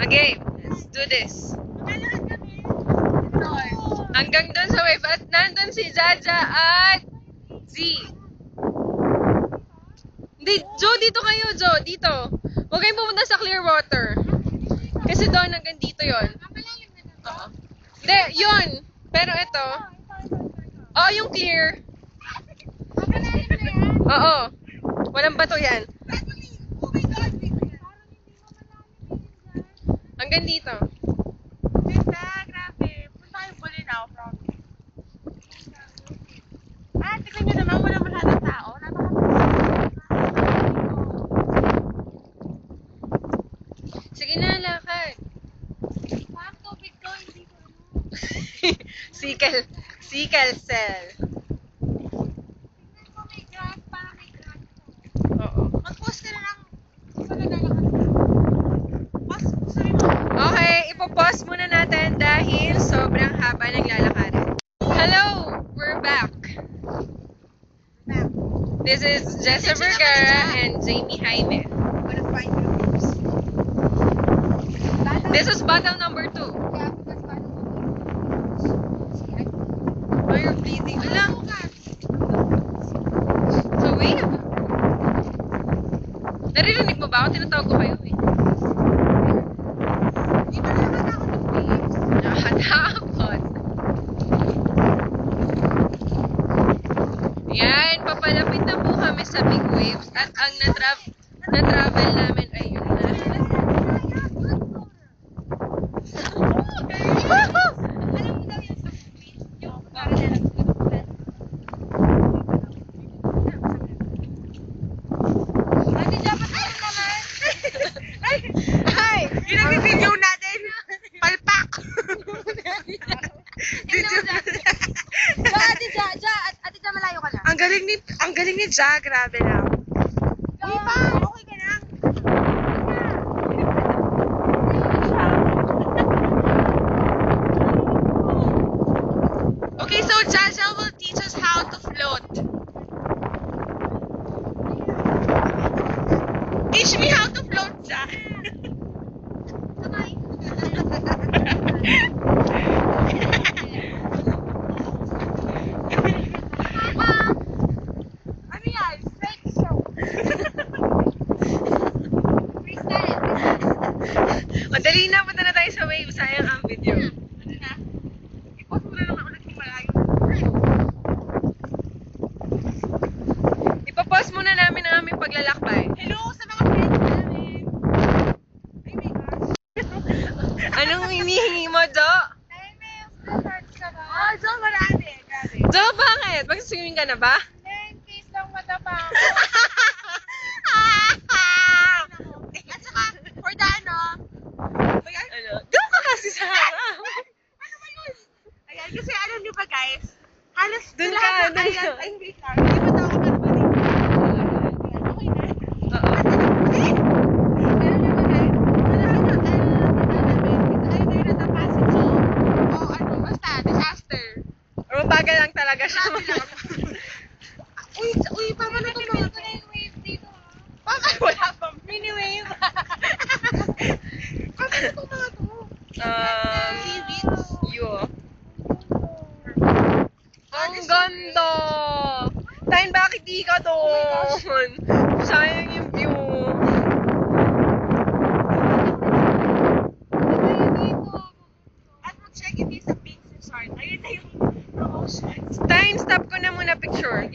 Okay, let's do this. Hanggang dun sa wave at nandun si Jaja at Z. Hindi, Joe, dito kayo, Joe, dito. Huwag kayong pumunta sa Clearwater. Kasi doon, hanggang dito yon. Oo. Hindi, yun. Pero ito. Oh, yung clear. Oo. Walang bato yan. Hanggang dito. Grabe. Punta kayong Bulinaw, promise. Tignan nyo naman, wala masyadong tao. Sige na, lakad. Ma'am, tubig ko, hindi ko Sickle cell. tignan ko may grass, parang may grass. Oo. Mag-post ka na lang. Kung saan naglalakad ka. Post, sorry mo. Okay, ipopost muna natin dahil sobrang haba ng lalakarin. Hello! We're back. This is Jessa Vergara and Jamie Jaime. This is battle number 2. Oh, you're bleeding. Alam. So, wave. Naririnig mo ba ako? Tinatawag ko kayo eh. Nakatakot. Yan, papalapit na po kami sa big waves at ang na-travel namin ay yun na. Hi! Yung nag-video natin, palpak! Ate Ja, malayo ka na. Ang galing ni Ja, grabe lang. Di ba? Okay ka lang. Okay, so Jaja will teach us how to float. Teach me how to float, Ja. Ano yan? Fake show. Madali na, punta na tayo sa wave. Sayang ang video. Ano na? I-post mo na naman ulit yung malayo. Ipopost muna namin ang aming paglalakbay. Hello sa mga friends namin. Ay my gosh. Anong hinihingi mo, Jo? Ay, may search ka ba? Oh, so marami. Grabe. Jo, bakit? Mag-swimming ka na ba? Then, case lang matapa. At saka, for the ano, Ano? Doon ka kasi sa harap. ano ba yun? Ayan, kasi alam niyo ba guys, halos Dun sa ka, lahat ng dun island, ka. ay wait lang, hindi ba tao ka ba dito? Ayan, okay na. Oo. Meron naman guys, wala ka na, either natapasin siya, o ano, basta, disaster. Or mabagal lang talaga siya. Grabe lang. Uy, paano ito mga ito na yung wave dito? Wala pa. Mini wave. Paano itong mga to? Yo. Ang ganda! Tayo, bakit di ka doon? Sayang yung view. At mag-check it is a big resort. Ayun na yung promotion. Time, stop ko na muna picture.